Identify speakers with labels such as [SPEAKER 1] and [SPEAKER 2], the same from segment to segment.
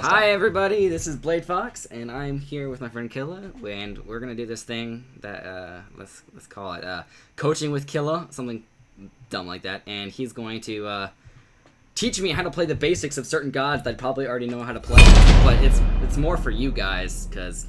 [SPEAKER 1] Hi everybody, this is BladeFox, and I'm here with my friend Killa, and we're gonna do this thing that let's call it coaching with Killa, something dumb like that. And he's going to teach me how to play the basics of certain gods that I probably already know how to play, but it's more for you guys, because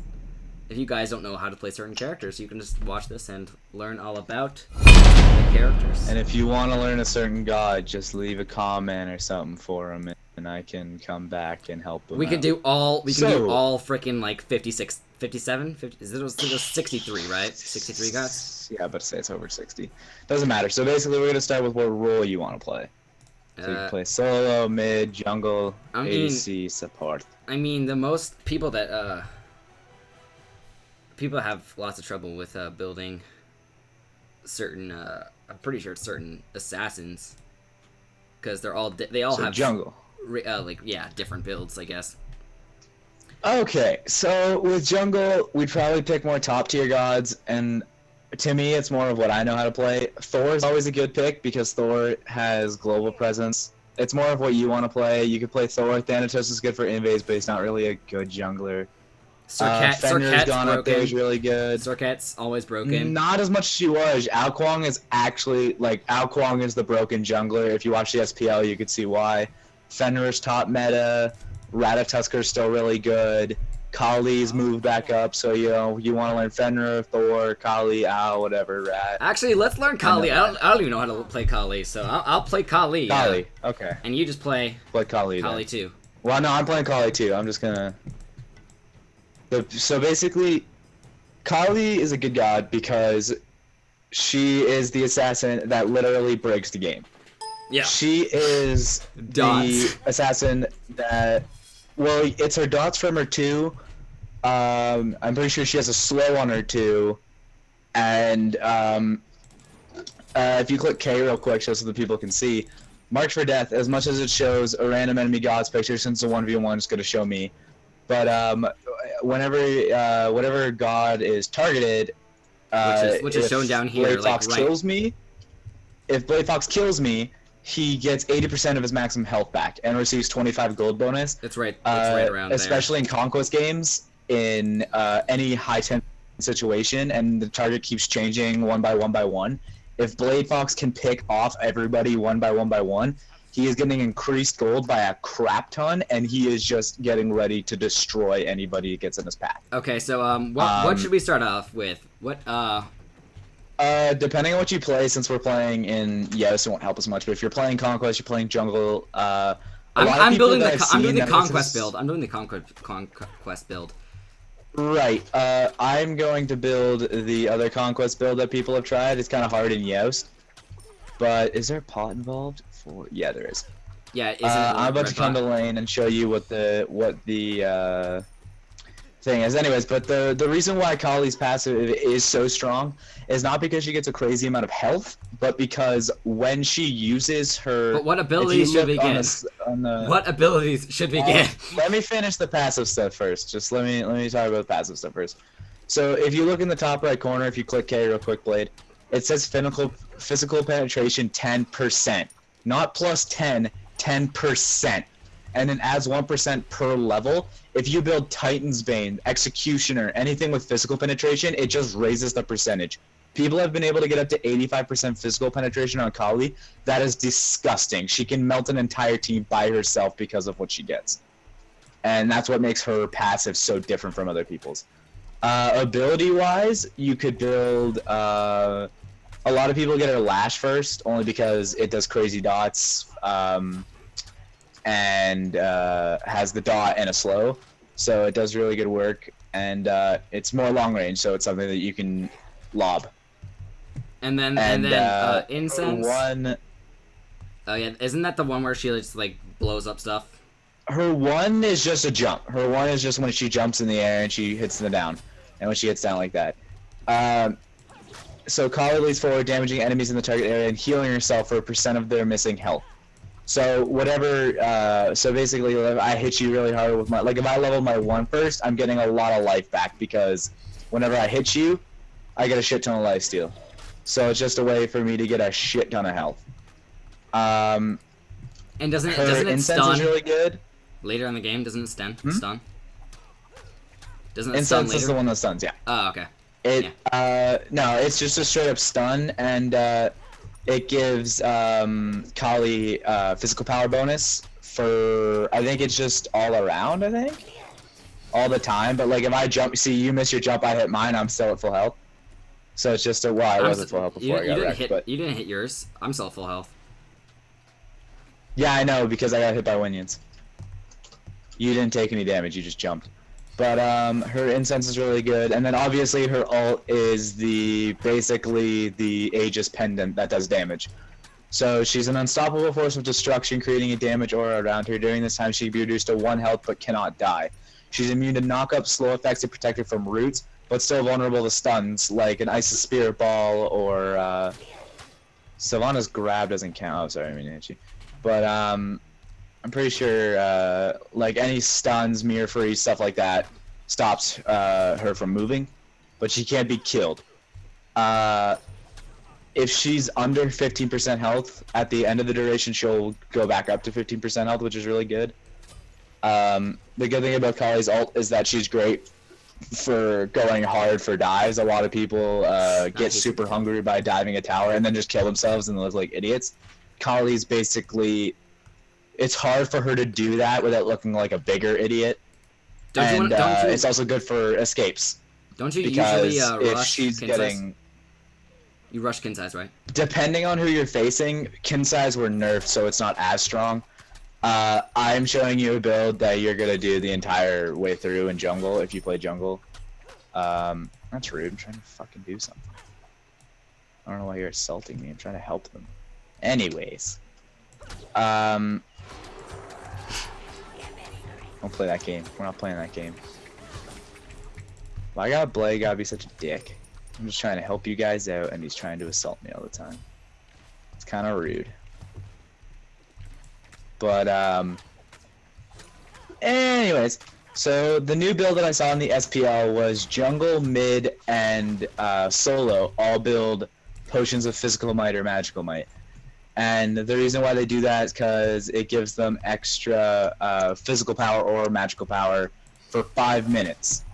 [SPEAKER 1] if you guys don't know how to play certain characters, you can just watch this and learn all about the characters.
[SPEAKER 2] And if you want to learn a certain god, just leave a comment or something for him, and I can come back and help him.
[SPEAKER 1] We
[SPEAKER 2] out.
[SPEAKER 1] can do all. We can do all freaking like 56, 57, 50. Is it was 63, right? 63 gods.
[SPEAKER 2] Yeah, but say it's over 60. Doesn't matter. So basically, we're gonna start with what role you want to play. So you can play solo, mid, jungle, ADC, support.
[SPEAKER 1] I mean, the most people that people have lots of trouble with building certain. I'm pretty sure it's certain assassins, because they all have
[SPEAKER 2] jungle.
[SPEAKER 1] Different builds, I guess.
[SPEAKER 2] Okay, so with jungle, we'd probably pick more top tier gods, and to me, it's more of what I know how to play. Thor is always a good pick because Thor has global presence. It's more of what you want to play. You could play Thor. Thanatos is good for invades, but he's not really a good jungler.
[SPEAKER 1] Fenrir's
[SPEAKER 2] gone
[SPEAKER 1] broken.
[SPEAKER 2] Up there is really good.
[SPEAKER 1] Sorkat's always broken.
[SPEAKER 2] Not as much as she was. Ao Kuang is actually, Ao Kuang is the broken jungler. If you watch the SPL, you could see why. Fenrir's top meta. Ratatusker's still really good. Kali's moved back up, so you want to learn Fenrir, Thor, Kali, Ao, whatever, Rat.
[SPEAKER 1] Actually, let's learn Kali. I don't even know how to play Kali, so I'll play Kali.
[SPEAKER 2] Kali, okay.
[SPEAKER 1] And you just play
[SPEAKER 2] Kali
[SPEAKER 1] too.
[SPEAKER 2] Well, no, I'm playing Kali too. I'm just gonna... So basically, Kali is a good god because she is the assassin that literally breaks the game.
[SPEAKER 1] Yeah.
[SPEAKER 2] She is the assassin that... Well, it's her dots from her 2. I'm pretty sure she has a slow on her 2. And if you click K real quick, just so the people can see, Marked for Death, as much as it shows a random enemy god's picture, since the 1v1 is going to show me. But whenever god is targeted,
[SPEAKER 1] which is shown down here,
[SPEAKER 2] BladeFox kills me. If BladeFox kills me, he gets 80% of his maximum health back and receives 25 gold bonus.
[SPEAKER 1] It's right around
[SPEAKER 2] especially in conquest games, in any high tension situation, and the target keeps changing one by one. If BladeFox can pick off everybody one by one, he is getting increased gold by a crap ton, and he is just getting ready to destroy anybody that gets in his path.
[SPEAKER 1] Okay, so what should we start off with? What
[SPEAKER 2] depending on what you play, since we're playing in it won't help as much. But if you're playing Conquest, you're playing Jungle.
[SPEAKER 1] I'm doing the Conquest build. I'm doing the Conquest build.
[SPEAKER 2] Right. I'm going to build the other Conquest build that people have tried. It's kind of hard in Yoast. But is there a pot involved? Yeah, there is.
[SPEAKER 1] Yeah.
[SPEAKER 2] I'm about to come to lane and show you what the thing is. Anyways, but the reason why Kali's passive is so strong is not because she gets a crazy amount of health, but because when she uses her...
[SPEAKER 1] But what abilities should we get? What abilities should we get?
[SPEAKER 2] Let me finish the passive stuff first. Just let me talk about the passive stuff first. So if you look in the top right corner, if you click K real quick, Blade, it says physical penetration 10%. Not plus 10, 10%. And it adds 1% per level. If you build Titan's Bane, Executioner, anything with physical penetration, it just raises the percentage. People have been able to get up to 85% physical penetration on Kali. That is disgusting. She can melt an entire team by herself because of what she gets. And that's what makes her passive so different from other people's. Ability-wise, you could build... a lot of people get her Lash first, only because it does crazy dots. And has the dot and a slow, so it does really good work, and it's more long range, so it's something that you can lob.
[SPEAKER 1] And then incense. Oh yeah, isn't that the one where she just like blows up stuff?
[SPEAKER 2] Her 1 is just a jump. Her 1 is just when she jumps in the air and she hits the down, and when she hits down like that. So Kali leads forward, damaging enemies in the target area and healing herself for a % of their missing health. So whatever, so basically, if I hit you really hard with my, if I level my 1 first, I'm getting a lot of life back, because whenever I hit you, I get a shit ton of lifesteal. So it's just a way for me to get a shit ton of health.
[SPEAKER 1] And doesn't it
[SPEAKER 2] incense
[SPEAKER 1] stun?
[SPEAKER 2] is really good.
[SPEAKER 1] Later in the game, doesn't it stun? Stun? Doesn't it stun
[SPEAKER 2] Incense
[SPEAKER 1] later?
[SPEAKER 2] is the one that stuns, yeah.
[SPEAKER 1] Oh, okay.
[SPEAKER 2] No, it's just a straight up stun, and it gives Kali physical power bonus for, I think it's just all around, I think? All the time, but like if I jump, see you miss your jump, I hit mine, I'm still at full health. So it's just well, I wasn't full health before I got wrecked, but...
[SPEAKER 1] You didn't hit yours. I'm still at full health.
[SPEAKER 2] Yeah, I know, because I got hit by Winions. You didn't take any damage, you just jumped. But her incense is really good, and then obviously her ult is basically the Aegis pendant that does damage. So she's an unstoppable force of destruction, creating a damage aura around her. During this time, she can be reduced to 1 health but cannot die. She's immune to knock-up, slow effects, and protected from roots, but still vulnerable to stuns, like an Ice Spirit Ball or Sylvanas Grab doesn't count. Oh, sorry, I mean Nancy. But I'm pretty sure like any stuns, mirror freeze, stuff like that stops her from moving, but she can't be killed. If she's under 15% health at the end of the duration, she'll go back up to 15% health, which is really good. The good thing about Kali's ult is that she's great for going hard for dives. A lot of people get super hungry by diving a tower and then just kill themselves and live like idiots. Kali's basically, it's hard for her to do that without looking like a bigger idiot. It's also good for escapes.
[SPEAKER 1] Don't you
[SPEAKER 2] because
[SPEAKER 1] usually
[SPEAKER 2] if
[SPEAKER 1] rush
[SPEAKER 2] she's
[SPEAKER 1] kin
[SPEAKER 2] getting
[SPEAKER 1] size? You rush kin size, right?
[SPEAKER 2] Depending on who you're facing, kin size were nerfed, so it's not as strong. I'm showing you a build that you're gonna do the entire way through in jungle if you play jungle. That's rude. I'm trying to fucking do something. I don't know why you're assaulting me. I'm trying to help them. Anyways, don't play that game. We're not playing that game. Why Blade gotta be such a dick? I'm just trying to help you guys out, and he's trying to assault me all the time. It's kind of rude. But, anyways, so the new build that I saw in the SPL was jungle, mid, and solo all build potions of physical might or magical might. And the reason why they do that is because it gives them extra physical power or magical power for 5 minutes,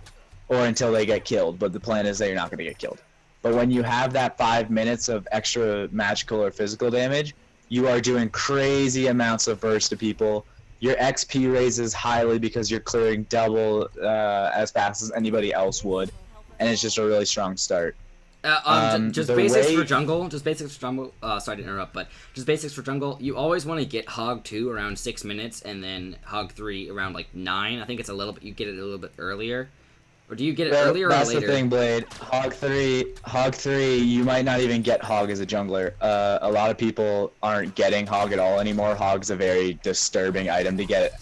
[SPEAKER 2] or until they get killed. But the plan is that you're not going to get killed. But when you have that 5 minutes of extra magical or physical damage, you are doing crazy amounts of burst to people. Your XP raises highly because you're clearing double as fast as anybody else would, and it's just a really strong start.
[SPEAKER 1] Just basics for jungle. Just basics for jungle. Sorry to interrupt, but just basics for jungle. You always want to get Hog 2 around 6 minutes, and then Hog 3 around like 9. I think it's a little bit. You get it a little bit earlier. Or do you get it earlier or later?
[SPEAKER 2] That's the thing, Blade. Hog 3, you might not even get Hog as a jungler. A lot of people aren't getting Hog at all anymore. Hog's a very disturbing item to get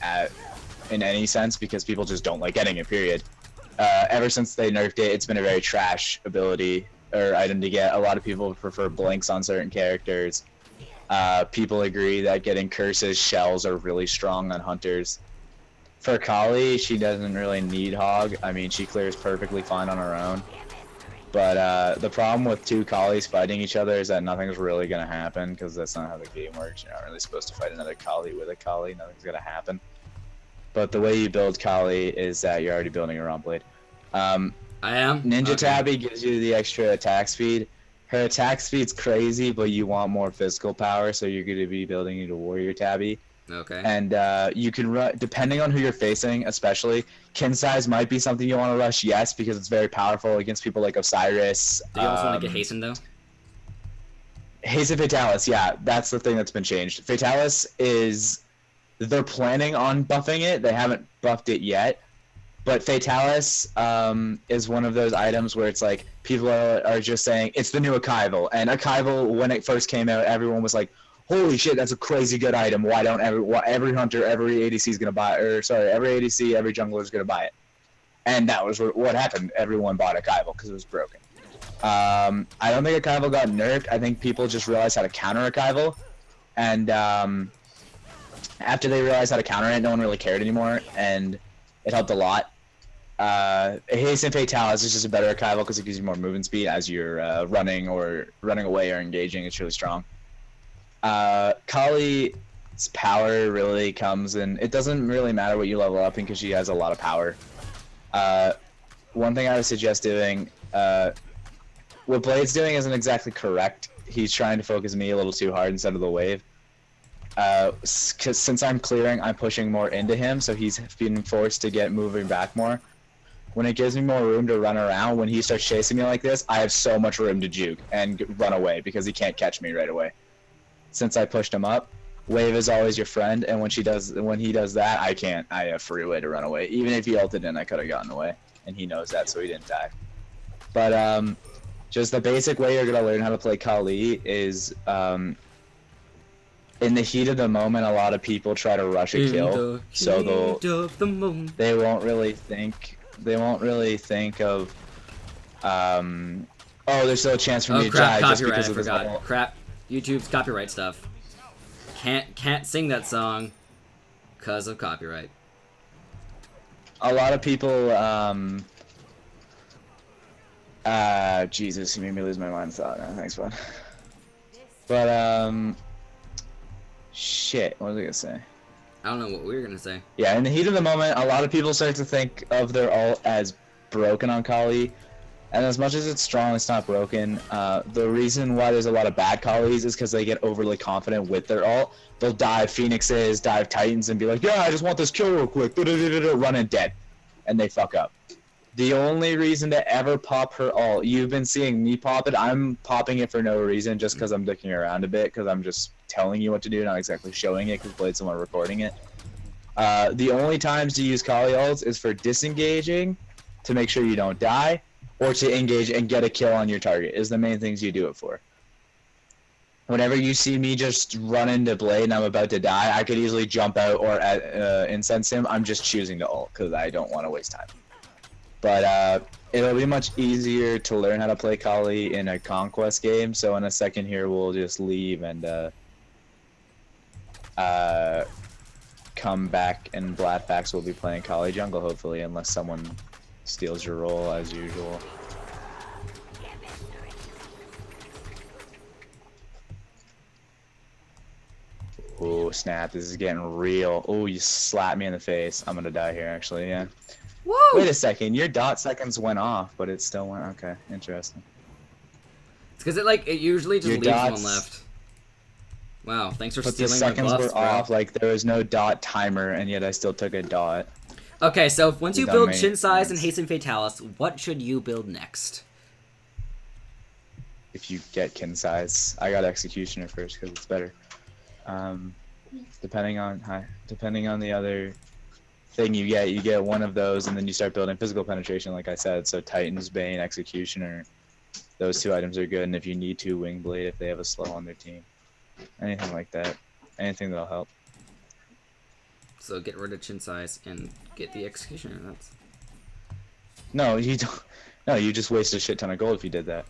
[SPEAKER 2] in any sense, because people just don't like getting it, period. Ever since they nerfed it, it's been a very trash ability or item to get. A lot of people prefer blinks on certain characters. People agree that getting curses, shells are really strong on hunters. For Kali, she doesn't really need Hog. I mean, she clears perfectly fine on her own. But the problem with two Kalis fighting each other is that nothing's really going to happen, because that's not how the game works. You're not really supposed to fight another Kali with a Kali. Nothing's going to happen. But the way you build Kali is that you're already building her on Blade.
[SPEAKER 1] I am?
[SPEAKER 2] Ninja Tabby gives you the extra attack speed. Her attack speed's crazy, but you want more physical power, so you're going to be building into Warrior Tabby.
[SPEAKER 1] Okay.
[SPEAKER 2] And you can run, depending on who you're facing, especially, kin size might be something you want to rush, yes, because it's very powerful against people like Osiris.
[SPEAKER 1] Do you also want to get Hasten, though?
[SPEAKER 2] Hasten Fatalis, yeah, that's the thing that's been changed. Fatalis is, they're planning on buffing it, they haven't buffed it yet, but Fatalis is one of those items where it's like, people are just saying, it's the new Akival, and Akival, when it first came out, everyone was like, holy shit, that's a crazy good item. Why don't every hunter, every ADC is gonna buy, or sorry, every ADC, every jungler is gonna buy it? And that was what happened. Everyone bought Akival because it was broken. I don't think Akival got nerfed. I think people just realized how to counter Akival, and after they realized how to counter it, no one really cared anymore, and it helped a lot. Hasten Fatalis is just a better Akival because it gives you more movement speed as you're running away or engaging. It's really strong. Kali power really comes in. It doesn't really matter what you level up in because she has a lot of power. One thing I would suggest doing, what Blade's doing isn't exactly correct. He's trying to focus me a little too hard instead of the wave. Cause since I'm clearing, I'm pushing more into him, so he's being forced to get moving back more. When it gives me more room to run around, when he starts chasing me like this, I have so much room to juke and run away because he can't catch me right away. Since I pushed him up, wave is always your friend, and when he does that, I can't. I have free way to run away. Even if he ulted in, I could have gotten away, and he knows that, so he didn't die. But just the basic way you're gonna learn how to play Kali is in the heat of the moment. A lot of people try to rush a kill, so they won't really think. They won't really think of, oh, there's still a chance for me to die just because of this level.
[SPEAKER 1] Crap, YouTube's copyright stuff. Can't sing that song because of copyright.
[SPEAKER 2] A lot of people, Jesus, you made me lose my mind of thought now. Thanks, bud. But, shit, what was I gonna say?
[SPEAKER 1] I don't know what we were gonna say.
[SPEAKER 2] Yeah, in the heat of the moment, a lot of people start to think of their ult as broken on Kali, and as much as it's strong, it's not broken. The reason why there's a lot of bad Kalis is because they get overly confident with their ult. They'll dive Phoenixes, dive Titans, and be like, yeah, I just want this kill real quick, run and dead, and they fuck up. The only reason to ever pop her ult, you've been seeing me pop it, I'm popping it for no reason, just because I'm dicking around a bit, because I'm just telling you what to do, not exactly showing it, because Blade's the one recording it. The only times to use Kali ults is for disengaging, to make sure you don't die, or to engage and get a kill on your target, is the main things you do it for. Whenever you see me just run into Blade and I'm about to die, I could easily jump out or incense him. I'm just choosing to ult, because I don't want to waste time. But it'll be much easier to learn how to play Kali in a Conquest game, so in a second here we'll just leave and come back, and BladeFox will be playing Kali Jungle, hopefully, unless someone steals your role as usual. Oh snap, this is getting real. Oh, you slapped me in the face. I'm gonna die here, actually, yeah.
[SPEAKER 1] Woo!
[SPEAKER 2] Wait a second, your dot seconds went off, but it still went. Okay, interesting.
[SPEAKER 1] It's because it usually just
[SPEAKER 2] Your
[SPEAKER 1] leaves
[SPEAKER 2] dots,
[SPEAKER 1] one left. Wow, thanks for
[SPEAKER 2] but the
[SPEAKER 1] stealing my
[SPEAKER 2] seconds
[SPEAKER 1] buffs,
[SPEAKER 2] were off, like there was no dot timer, and yet I still took a dot.
[SPEAKER 1] Okay, so once you build Chin Size and Hasten Fatalis, what should you build next?
[SPEAKER 2] If you get Kin Size, I got Executioner first because it's better. Depending on the other thing you get one of those, and then you start building physical penetration, like I said. So Titan's Bane, Executioner, those two items are good, and if you need to, Wingblade if they have a slow on their team. Anything like that. Anything that'll help.
[SPEAKER 1] So get rid of Chin Size and get the Executioner. That's...
[SPEAKER 2] No, you don't. No, you just waste a shit ton of gold if you did that.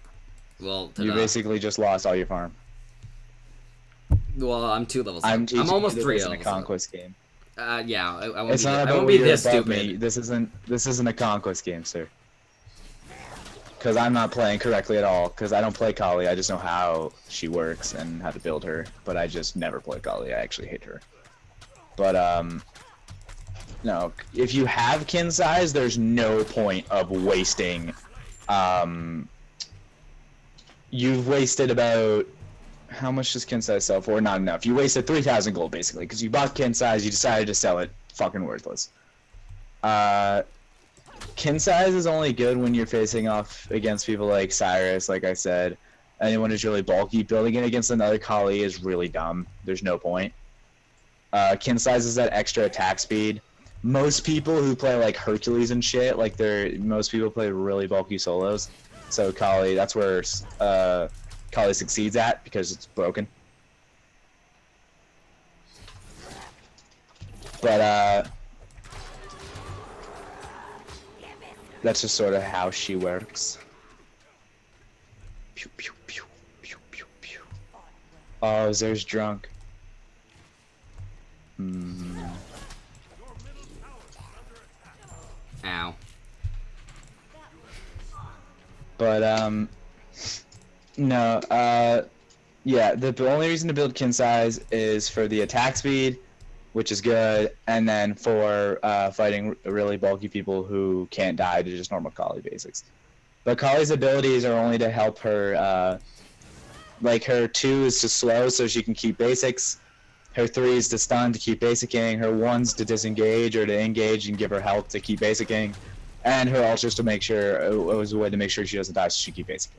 [SPEAKER 1] Well,
[SPEAKER 2] you basically just lost all your farm.
[SPEAKER 1] Well, I'm 2 levels.
[SPEAKER 2] I'm
[SPEAKER 1] almost 3
[SPEAKER 2] levels.
[SPEAKER 1] In
[SPEAKER 2] a Conquest game.
[SPEAKER 1] Yeah, I won't
[SPEAKER 2] it's
[SPEAKER 1] be,
[SPEAKER 2] not
[SPEAKER 1] I
[SPEAKER 2] about
[SPEAKER 1] won't be
[SPEAKER 2] you're
[SPEAKER 1] this
[SPEAKER 2] above
[SPEAKER 1] stupid.
[SPEAKER 2] me. This isn't a Conquest game, sir. Because I'm not playing correctly at all. Because I don't play Kali. I just know how she works and how to build her. But I just never play Kali. I actually hate her. But no. If you have Kin Size, there's no point of wasting. You've wasted about. How much does Kin Size sell for? Not enough. You wasted 3,000 gold basically because you bought Kin Size. You decided to sell it. Fucking worthless. Kin Size is only good when you're facing off against people like Hi-Rez, like I said. Anyone who's really bulky. Building it against another Kali is really dumb. There's no point. Kin Size is that extra attack speed. Most people who play like Hercules and shit, like most people play really bulky solos. So Kali, that's where Kali succeeds at because it's broken. But that's just sort of how she works. Pew, pew, pew, pew, pew, pew. Oh, Zer's drunk.
[SPEAKER 1] Ow.
[SPEAKER 2] But no, Yeah, the only reason to build kin size is for the attack speed, which is good, and then for fighting really bulky people who can't die to just normal Kali basics. But Kali's abilities are only to help her, like her 2 is to slow so she can keep basics, her 3 is to stun to keep basicing, her 1's to disengage or to engage and give her health to keep basicing, and her ultra is to make sure, it was a way to make sure she doesn't die so she keep basicing.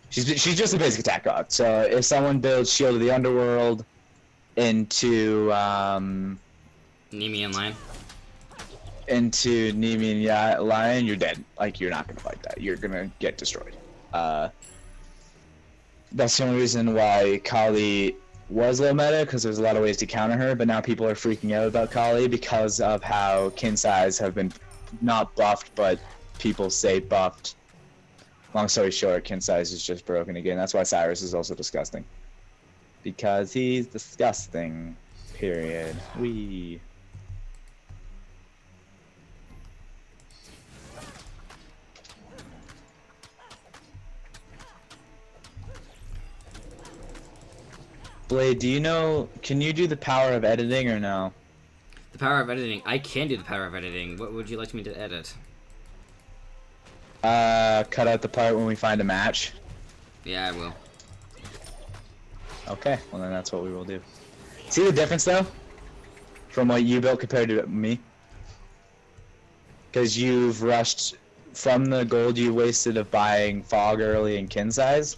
[SPEAKER 2] She's just a basic attack god. So if someone builds Shield of the Underworld into
[SPEAKER 1] Nemean Lion.
[SPEAKER 2] Into Nemean Lion, you're dead. Like, you're not gonna fight that. You're gonna get destroyed. That's the only reason why Kali was low meta, because there's a lot of ways to counter her, but now people are freaking out about Kali because of how kin size have been not buffed, but people say buffed. Long story short, kin size is just broken again. That's why Cyrus is also disgusting. Because he's disgusting. Period. Wee. Blade, do you know, can you do the power of editing or no?
[SPEAKER 1] The power of editing. I can do the power of editing. What would you like me to edit?
[SPEAKER 2] Cut out the part when we find a match.
[SPEAKER 1] Yeah, I will.
[SPEAKER 2] Okay, well then that's what we will do. See the difference though? From what you built compared to me? Because you've rushed from the gold you wasted of buying Fog early and kin size.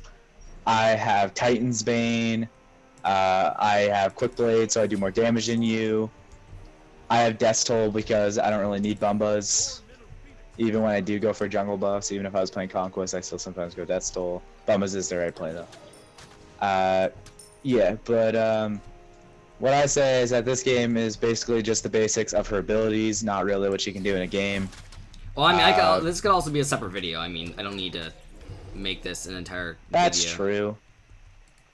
[SPEAKER 2] I have Titan's Bane. I have Quick Blade, so I do more damage than you. I have Death's Toll because I don't really need Bumbas. Even when I do go for jungle buffs, even if I was playing Conquest, I still sometimes go Death's Toll. Bumbas is the right play though. Yeah, but what I say is that this game is basically just the basics of her abilities, not really what she can do in a game.
[SPEAKER 1] Well, I mean, this could also be a separate video. I mean, I don't need to make this an entire
[SPEAKER 2] That's
[SPEAKER 1] video.
[SPEAKER 2] true.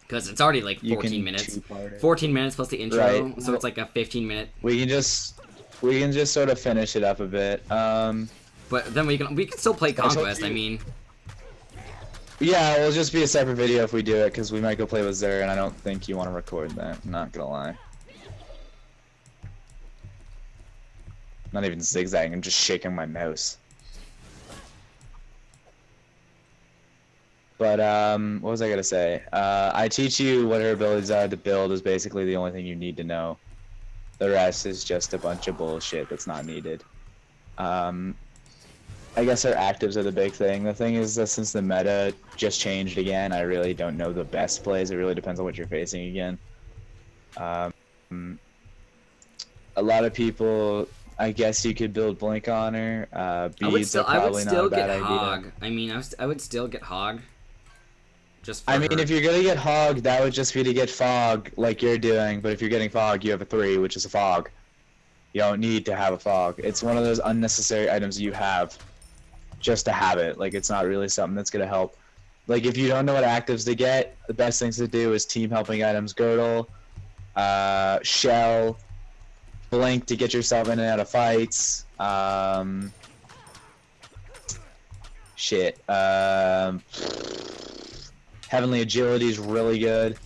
[SPEAKER 1] Because it's already like 14 minutes. 14 minutes plus the intro,
[SPEAKER 2] Right.
[SPEAKER 1] so it's like a 15-minute.
[SPEAKER 2] We can just sort of finish it up a bit.
[SPEAKER 1] But then we can still play Conquest. I mean,
[SPEAKER 2] yeah, it'll just be a separate video if we do it, because we might go play with Zer, and I don't think you want to record that. I'm not gonna lie. Not even zigzagging, I'm just shaking my mouse. But, what was I gonna say? I teach you what her abilities are. The build is basically the only thing you need to know. The rest is just a bunch of bullshit that's not needed. I guess her actives are the big thing. The thing is that since the meta just changed again, I really don't know the best plays. It really depends on what you're facing again. A lot of people, I guess you could build Blink on her. Beads are probably not a bad idea.
[SPEAKER 1] Hog. I mean, I would still get Hog. Just for
[SPEAKER 2] I mean, if you're gonna get Hog, that would just be to get Fog like you're doing. But if you're getting Fog, you have a 3, which is a Fog. You don't need to have a Fog. It's one of those unnecessary items you have just to have it. Like, it's not really something that's gonna help. Like, if you don't know what actives to get, the best things to do is team helping items, Girdle, Shell, Blink to get yourself in and out of fights. Shit. Heavenly Agility is really good.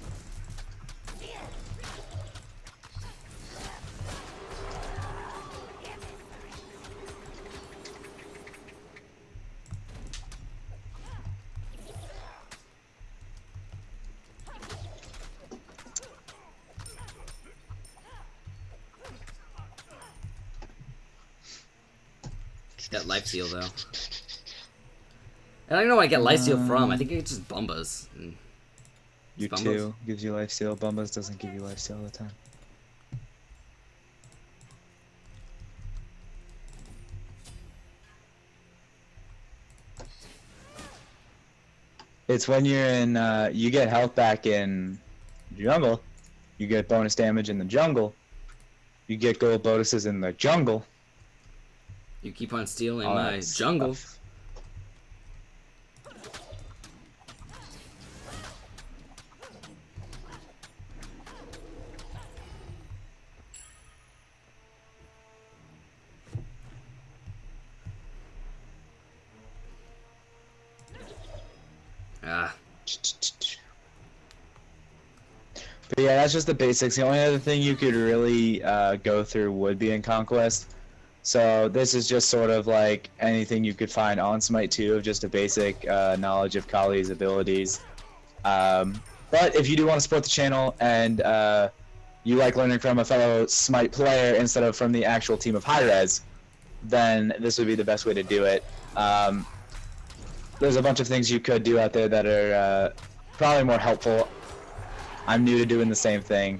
[SPEAKER 1] That life steal though. I don't know where I get life steal from. I think it's just Bumbas.
[SPEAKER 2] You too gives you life steal. Bumbas doesn't give you life steal all the time. It's when you're in, you get health back in jungle. You get bonus damage in the jungle. You get gold bonuses in the jungle.
[SPEAKER 1] You keep on stealing my jungle. Ah.
[SPEAKER 2] But yeah, that's just the basics. The only other thing you could really go through would be in Conquest. So this is just sort of like anything you could find on Smite 2 of just a basic knowledge of Kali's abilities. But if you do want to support the channel and you like learning from a fellow Smite player instead of from the actual team of Hi-Rez, then this would be the best way to do it. There's a bunch of things you could do out there that are probably more helpful. I'm new to doing the same thing.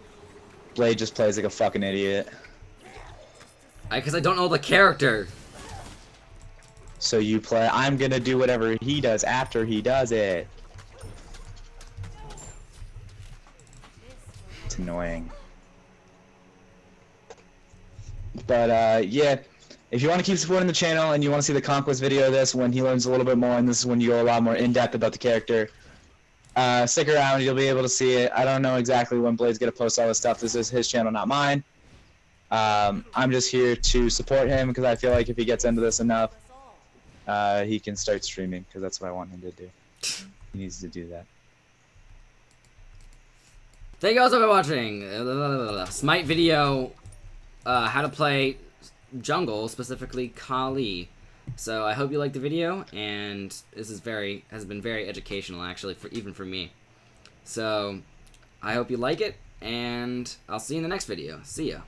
[SPEAKER 2] Blade just plays like a fucking idiot.
[SPEAKER 1] Because I don't know the character.
[SPEAKER 2] So you play, I'm gonna do whatever he does after he does it. It's annoying. But yeah, if you want to keep supporting the channel and you want to see the Conquest video of this when he learns a little bit more, and this is when you go a lot more in-depth about the character, stick around, you'll be able to see it. I don't know exactly when Blade's gonna post all this stuff. This is his channel, not mine. I'm just here to support him because I feel like if he gets into this enough, he can start streaming, because that's what I want him to do. He needs to do that.
[SPEAKER 1] Thank you all so for watching. Smite video, how to play jungle, specifically Kali. So I hope you liked the video, and this is has been very educational actually, even for me. So I hope you like it, and I'll see you in the next video. See ya.